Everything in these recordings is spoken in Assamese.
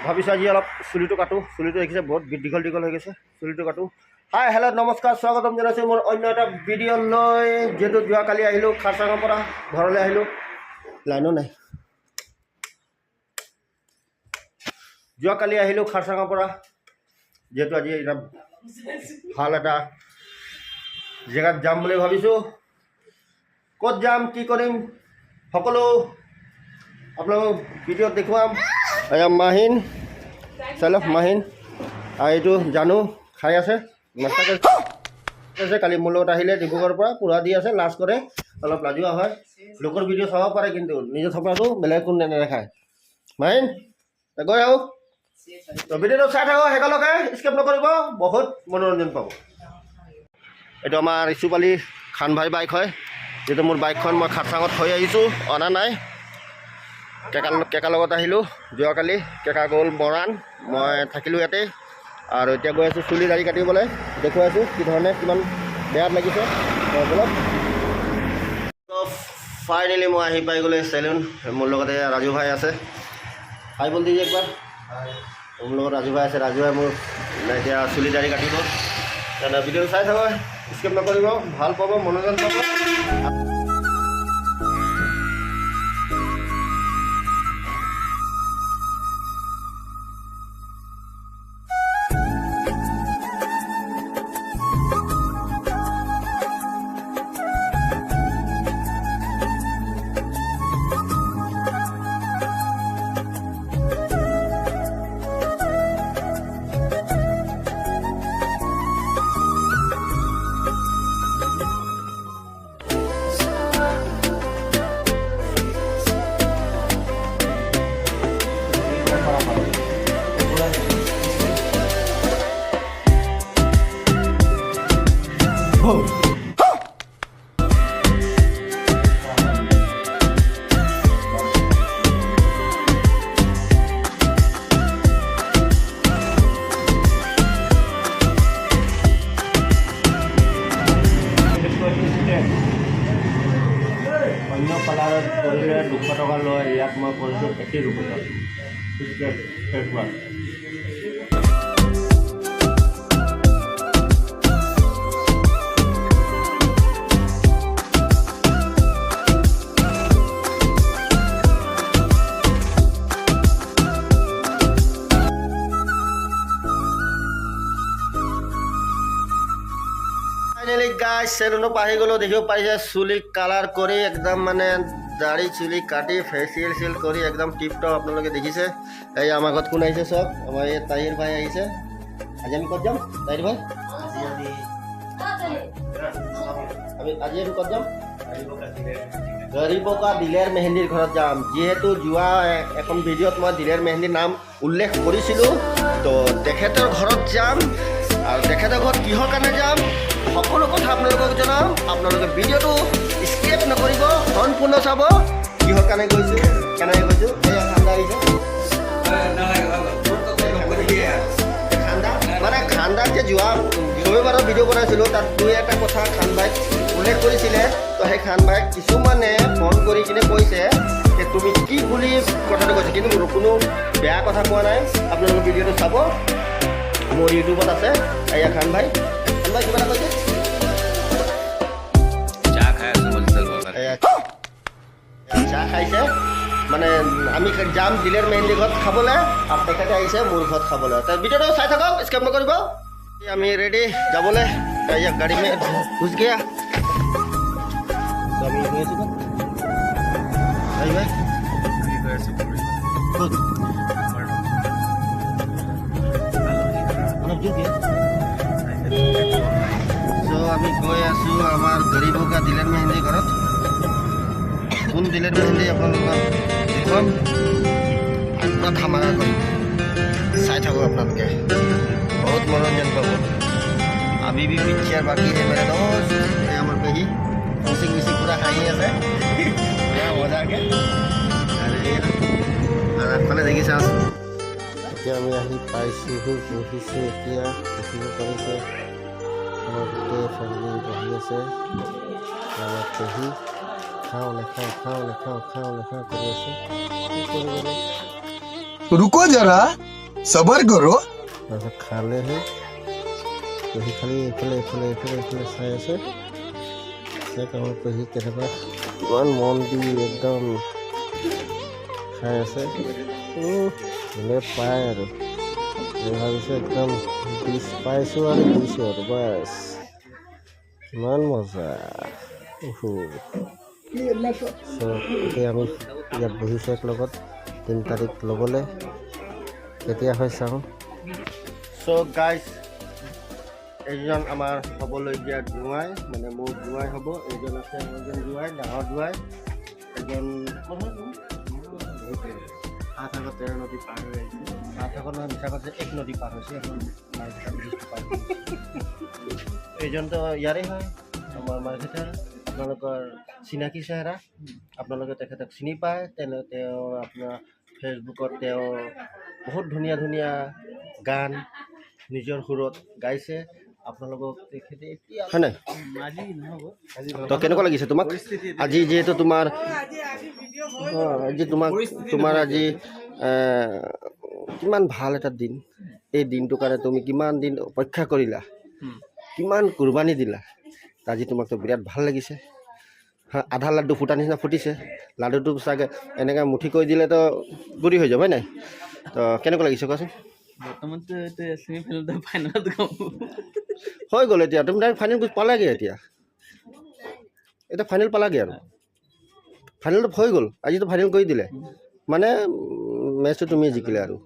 ভাবিছোঁ আজি অলপ চুলিটো কাটো। চুলিটো দেখিছে বহুত দীঘল দীঘল হৈ গৈছে, চুলিটো কাটো। হাই হেল্ল' নমস্কাৰ, স্বাগতম জনাইছোঁ মোৰ অন্য এটা ভিডিঅ' লৈ। যিহেতু যোৱাকালি আহিলোঁ খাৰচাঙৰ পৰা ঘৰলৈ আহিলোঁ, লাইনো নাই। যোৱাকালি আহিলোঁ খাৰচাঙৰ পৰা, যিহেতু আজি এটা ভাল এটা জেগাত যাম বুলি ভাবিছোঁ। ক'ত যাম, কি কৰিম, সকলো আপোনালোকক ভিডিঅ'ত দেখুৱাম। এয়া মাহিন, চালক মাহিন আৰু এইটো জানো খাই আছে আছে। কালি মোৰ লগত আহিলে ডিব্ৰুগড়ৰ পৰা পুৰা দি আছে, লাজ কৰে, অলপ লাজুৱা হয়। লোকৰ ভিডিঅ' চাব পাৰে কিন্তু নিজৰ থপৰাটো বেলেগ কোনো নেদেখায়। মাহিন গৈ আহোঁ, তো ভিডিঅ'টো চাই থাকক, শেষলৈকে স্কিপ নকৰিব, বহুত মনোৰঞ্জন পাব। এইটো আমাৰ ইছুপালি খান ভাই বাইক হয়। যিহেতু মোৰ বাইকখন মই খাৰচাঙত থৈ আহিছোঁ, অনা নাই। কেকাৰ লগত আহিলোঁ যোৱাকালি, কেকা গ'ল মৰাণ, মই থাকিলোঁ ইয়াতে। আৰু এতিয়া গৈ আছোঁ চুলি দাড়ি কাটিবলৈ, দেখুৱাই আছোঁ কি ধৰণে কিমান বেয়াত লাগিছে অলপ। ফাইনেলি মই আহি পাই গ'লোঁ চেলুন। মোৰ লগতে ৰাজু ভাই আছে, হাই বল দিছে একবাৰ। মোৰ লগত ৰাজু ভাই আছে, ৰাজু ভাই মোৰ এতিয়া চুলি দাড়ি কাটিব। তেনে ভিডিঅ' চাই থাকক, স্কিপ নকৰিব, ভাল পাব, মনোৰঞ্জন পাব। অন্য কালাৰত কৰিলে 200 টকা লয়, ইয়াত মই কৰিছোঁ 80 रुपये। ফাইনেলি গাইজ চেলুনত পাহি গ'লোঁ, দেখিব পাৰিছে চুলি কালাৰ কৰি একদম মানে দাড়ি চুলি কাটি ফেচিয়েল চেল কৰি একদম টিপ টপ আপোনালোকে দেখিছে। এই আমাৰ ঘৰত কোন আহিছে চব, আমাৰ এই তাহিৰ ভাই আহিছে। আজি আমি ক'ত যাম তাহিৰ ভাই? আজি আমি ক'ত যাম? গৰিবকা দিলেৰ মেহেন্দিৰ ঘৰত যাম। যিহেতু যোৱা এখন ভিডিঅ'ত মই দিলেৰ মেহেন্দিৰ নাম উল্লেখ কৰিছিলোঁ, তো তেখেতৰ ঘৰত যাম। আৰু তেখেতৰ ঘৰত কিহৰ কাৰণে যাম সকলো কথা আপোনালোকক জনাম। আপোনালোকে ভিডিঅ'টো স্কিপ নকৰিব, সম্পূৰ্ণ চাব। কিহৰ কাৰণে গৈছোঁ, কেনেকৈ গৈছোঁ। ঠাণ্ডা আহিছে, মানে খান্দাত যে যোৱা ৰবিবাৰৰ ভিডিঅ' বনাইছিলোঁ, তাত 2-এটা কথা খান বাইক উল্লেখ কৰিছিলে। তো সেই খান বাইক কিছুমানে ফোন কৰি কিনে কৈছে যে তুমি কি বুলি কথাটো কৈছে, কিন্তু কোনো বেয়া কথা কোৱা নাই। আপোনালোকে ভিডিঅ'টো চাব, মোৰ ইউটিউবত আছে। এয়া খান ভাই, কিবা এটা কৈছে, চাহ খাইছে। মানে আমি যাম দিলেৰ মেহেন্দি ঘৰত খাবলৈ, আৰু তেখেতে আহিছে মোৰ ঘৰত খাবলৈ। তাৰ ভিডিঅ'টো চাই থাকক, স্কিপ নকৰিব। আমি ৰেডি যাবলৈ, গাড়ী মে ঘুচ গিয়া। আমি গৈ আছোঁ আমি গৈ আছোঁ আমাৰ গৰিবকা দিলেৰ মেহেন্দি ঘৰত। কোন দিলেৰ মেহেন্দি আপোনালোকক দেখুৱাম, পুৰা ধামাকা কৰিম, চাই থাকক আপোনালোকে, বহুত মনোৰঞ্জন পাব। আবি বি পিকচাৰ বাকী মেৰে দোস্ত, আমাৰ পেহী মিচিং মিচিং পুৰা হাঁহি আছে মজাকৈ। আৰু আগফালে দেখিছা, এতিয়া আমি আহি পাইছোঁ, বহিছোঁ। এতিয়া দেখিব পাৰিছে আমাৰ গোটেই ফেমিলি বহি আছে। আমাৰ পেহী খাওঁ নাখাওঁ কৰি আছে। रुको जरा सबर करो। তাৰপিছত খালেহি পেহী খালি এইফালে চাই আছে আমাৰ পেহী কেনেকুৱা ইমান মন দি একদম খাই আছে যোনে পায় আৰু ভাবিছোঁ একদম ডিছ পাইছোঁ আৰু দিছোঁ আৰু বাছ ইমান মজা এতিয়া আমি ইয়াত বহিছোঁ এক লগত 3 তাৰিখ ল'বলৈ কেতিয়া হয় চাওঁ গাইজ এইজন আমাৰ হ'বলগীয়া জোঁৱাই মানে মোৰ জোঁৱাই হ'ব এইজন আছে এজন জোঁৱাই ডাঙৰ জোঁৱাই এজন 7 আগত 13 নদী পাৰ হৈ আহিছে 7 আগত নহয় মিছা কথা 1 নদী পাৰ হৈছে এখন এইজনতো ইয়াৰে হয় আমাৰ মাৰ্কেটাৰ আপোনালোকৰ চিনাকি চেহেৰা আপোনালোকে তেখেতক চিনি পায় তেওঁ আপোনাৰ ফেচবুকত তেওঁ বহুত ধুনীয়া ধুনীয়া গান নিজৰ সুৰত গাইছে আপোনালোকক তেখেতে এতিয়া হয় নাই তো কেনেকুৱা লাগিছে তোমাক আজি যিহেতু তোমাৰ আজি তোমাৰ আজি কিমান ভাল এটা দিন এই দিনটোৰ কাৰণে তুমি কিমান দিন অপেক্ষা কৰিলা কিমান কুৰবানী দিলা আজি তোমাকতো বিৰাট ভাল লাগিছে আধা লাড্ডু ফুটা নিচিনা ফুটিছে লাড্ডুটো চাগে এনেকৈ মুঠি কৰি দিলেতো গুৰি হৈ যাব হয় নাই তো কেনেকুৱা লাগিছে কোৱাচোন বৰ্তমানতো ছেমিফাইনেলটো ফাইনেলত গ'ম হৈ গ'ল এতিয়া তুমি ডাইৰেক্ট ফাইনেল পালাগে এতিয়া ফাইনেল পালাগে আৰু ফাইনেলটো হৈ গ'ল আজিতো ফাইনেল কৰি দিলে মানে মেচটো তুমি জিকিলে আৰু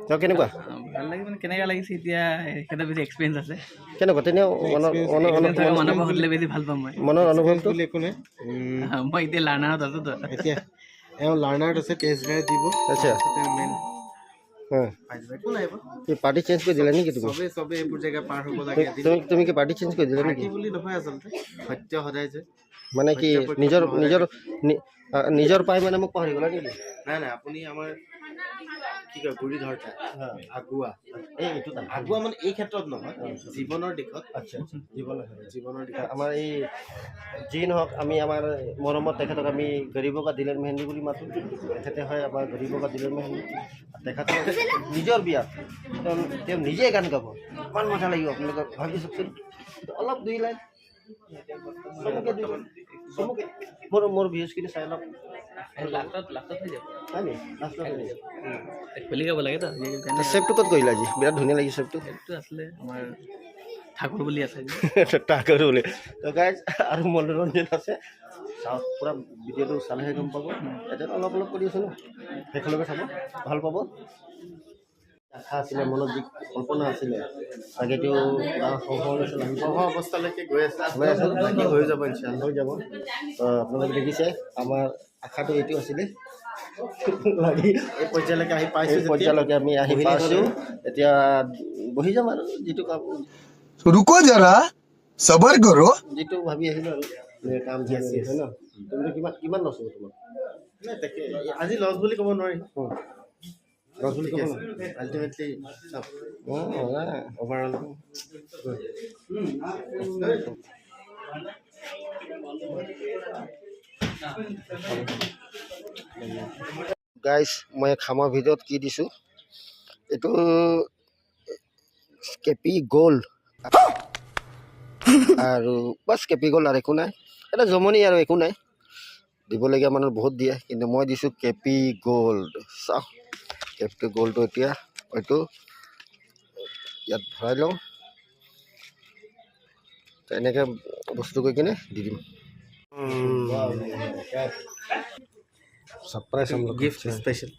তো কেনেকুৱা ভাল লাগে মানে কেনেকুৱা লাগিছে এতিয়া সেইটো বেছি এক্সপিৰিয়েঞ্চ আছে কেনেকুৱা তেনে মনৰ পৰা সুধিলে বেছি ভাল পাম মই মনৰ অনুভৱটো একো নাই মই এতিয়া লাৰ্ণাৰত আছোঁ তো এতিয়া এওঁ লাৰ্ণাৰত আছে টেষ্ট ড্ৰাইভ দিব আচ্ছা মেইন একো নাই কি পাৰ্টি চেঞ্জ কৰি দিলা নেকি তুমি চবে এইবোৰ জেগা পাৰ হ'ব লাগে তুমি কি পাৰ্টি চেঞ্জ কৰি দিলা নেকি বুলি নহয় আচলতে সত্য সদায় যে মানে কি নিজৰ পাই মানে মোক পাহৰি গ'লা নেকি নাই আপুনি আমাৰ কি কয় গুৰি ধৰতা আগুৱা আগুৱা মানে এই ক্ষেত্ৰত নহয় জীৱনৰ দিশত আচ্ছা জীৱনৰ দিশত আমাৰ এই যি নহওক আমি আমাৰ মৰমত তেখেতক আমি গৰীবৰ কা দিলৰ মেহেন্দি বুলি মাতোঁ তেখেতে হয় আমাৰ গৰীবৰ কা দিলৰ মেহেন্দি তেখেতে নিজৰ বিয়াত তেওঁ নিজে গান গাব ইমান মজা লাগিব আপোনালোকক ভাবি চাওকচোন অলপ 2 লাইন মোৰ ভিউজখিনি চাই অলপ লাষ্টত হৈ যাব হয় নি লাষ্টত খুলি গাব লাগে তো চেপটো ক'ত কৰিলা আজি বিৰাট ধুনীয়া লাগিছে চেপটো সেইটো আছিলে আমাৰ ঠাকুৰ বুলি আছে ঠাকুৰ বুলি তো গাইজ আৰু মনোৰঞ্জন আছে চাওক পূৰা ভিডিঅ'টো চালেহে গম পাব এতিয়া অলপ কৰি আছোঁ ন সেইফালকে চাব ভাল পাব আশা আছিলে মনত যি কল্পনা আছিলে চাগেতো অৱস্থালৈকে গৈ আছে হৈ যাব ইনশাআল্লাহ হৈ যাব তো আপোনালোকে দেখিছে আমাৰ আশাটো এইটো আছিলে এই পৰ্যায়লৈকে আহি পাইছোঁ পৰ্যায়লৈকে আমি আহি পাইছোঁ এতিয়া বহি যাম আৰু যিটো কাম रुको जरा सबर करो যিটো ভাবি আহিলোঁ আৰু কাম যি আছে ন তুমি কিমান লছ হ'ব তোমাক তাকে আজি লছ বুলি ক'ব নোৱাৰি লছ বুলি ক'ব আল্টিমেটলি অভাৰঅল গাইজ মই খামৰ ভিডিঅ'ত কি দিছোঁ এইটো কেপি গ'ল্ড আৰু বাছ কেপি গ'ল্ড আৰু একো নাই এটা জমনি আৰু একো নাই দিবলগীয়া মানুহ বহুত দিয়ে কিন্তু মই দিছোঁ কেপি গ'ল্ড চাওক কেপি গ'ল্ডটো এতিয়া হয়তো ইয়াত ভৰাই লওঁ এনেকৈ বস্তু কৰি কিনে দি দিম सरप्राइज हम लोग गिफ्ट स्पेशल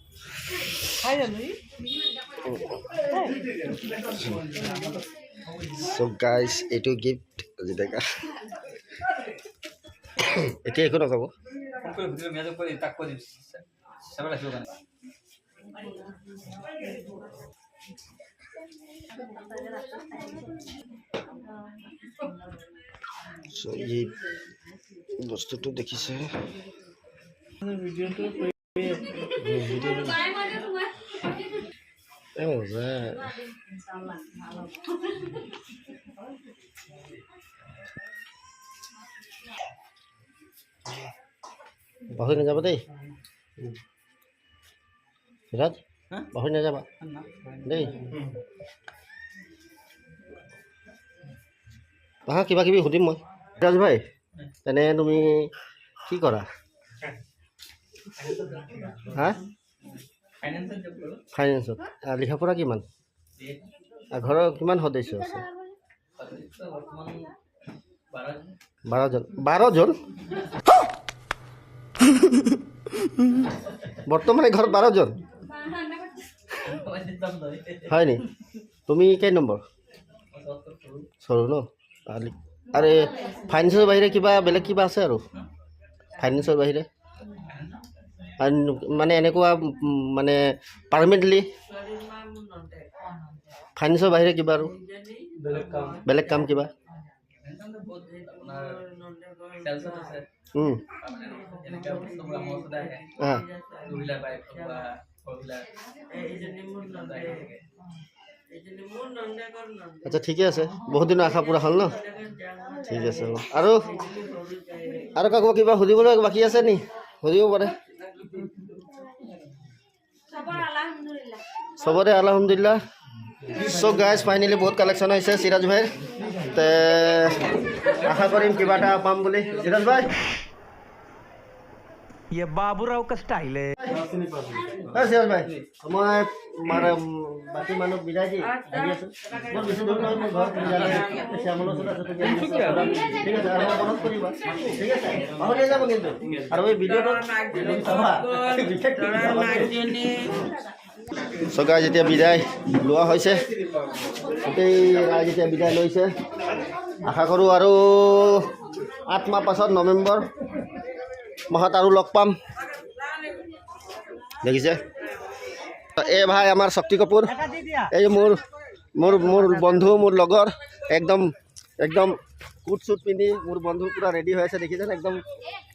सो गाइस एटू गिफ्ट जेका এতিয়া একো নক'ব সো এই বস্তুটো দেখিছে পাহৰি নাযাব দেই ৰাজ পাহৰি নাযাবা দেই। আহা কিবা কিবি সুধিম মই। ৰাজ ভাই তেনে তুমি কি কৰা? হা ফাইনেন্সত। লিখা পঢ়া কিমান? ঘৰৰ কিমান সদস্য আছে? 12জন। 12জন বৰ্তমানে ঘৰত 12জন হয় নি? তুমি কেই নম্বৰ? সৰু ন? আৰে ফাইনেন্সৰ বাহিৰে কিবা বেলেগ কিবা আছে আৰু? ফাইনেন্সৰ বাহিৰে মানে এনেকুৱা মানে পাৰ্মানেণ্টলি ফাইনেন্সৰ বাহিৰে কিবা আৰু বেলেগ কাম কিবা? আচ্ছা ঠিকে আছে, বহুত দিনৰ আশা পূৰা হ'ল ন? ঠিক আছে আৰু আৰু কাকো কিবা সুধিবলৈ বাকী আছে নি? সুধিব পাৰে। চবৰে আলহামদুলিল্লাহ। চ' গাইজ ফাইনেলি বহুত কালেকশ্যন হৈছে সিৰাজ ভাইৰ। তে আশা কৰিম কিবা এটা পাম বুলি। সিৰাজ ভাই ये बाबूराव का स्टाइल है। সিৰাজ ভাই মই বাকী মানুহ বিদায় দি আহি আছোঁ। মই বেছি দূৰ নহয়, মোৰ ঘৰত শ্যামলৰ ওচৰত আছে। ঠিক আছে আৰু মনত কৰিবা, ঠিক আছে? পাহৰি যাব কিন্তু। আৰু এই ভিডিঅ'টো চাবা। চ' গাইজ এতিয়া বিদায় লোৱা হৈছে, গোটেই ৰাইজ এতিয়া বিদায় লৈছে। আশা কৰোঁ আৰু 8 মাহ পাছত নৱেম্বৰ মাহত আৰু লগ পাম। দেখিছে এই ভাই আমাৰ শক্তি কাপুৰ, এই মোৰ মোৰ মোৰ বন্ধু, মোৰ লগৰ, একদম একদম কোট চুট পিন্ধি মোৰ বন্ধু পূৰা ৰেডি হৈ আছে। দেখিছেনে? একদম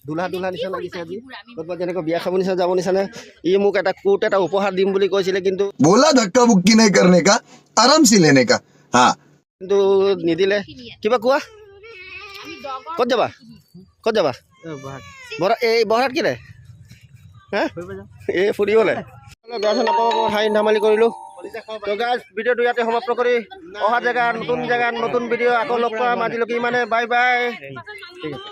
দুলা দুলা নিচিনা লাগিছে। আজি ক'ৰবাত যেনেকৈ বিয়া খাব নিচিনা যাব নিচিনা। ই মোক এটা কোট এটা উপহাৰ দিম বুলি কৈছিলে, কিন্তু बोला धक्का बुक्की नहीं करने का, आराम से लेने का। हाँ কিন্তু নিদিলে। কিবা কোৱা, ক'ত যাবা? ক'ত যাবা? এই বহাত কি নাই? হা এই ফুৰিবলৈ বেয়া চেয়া নাপাব, মই হাঁহি ধেমালি কৰিলোঁ। তো গাইজ ভিডিঅ'টো ইয়াতে সমাপ্ত কৰি অহা জেগাত নতুন ভিডিঅ' আকৌ লগ পাম। আজিলৈকে ইমানে, বাই বাই। ঠিক আছে।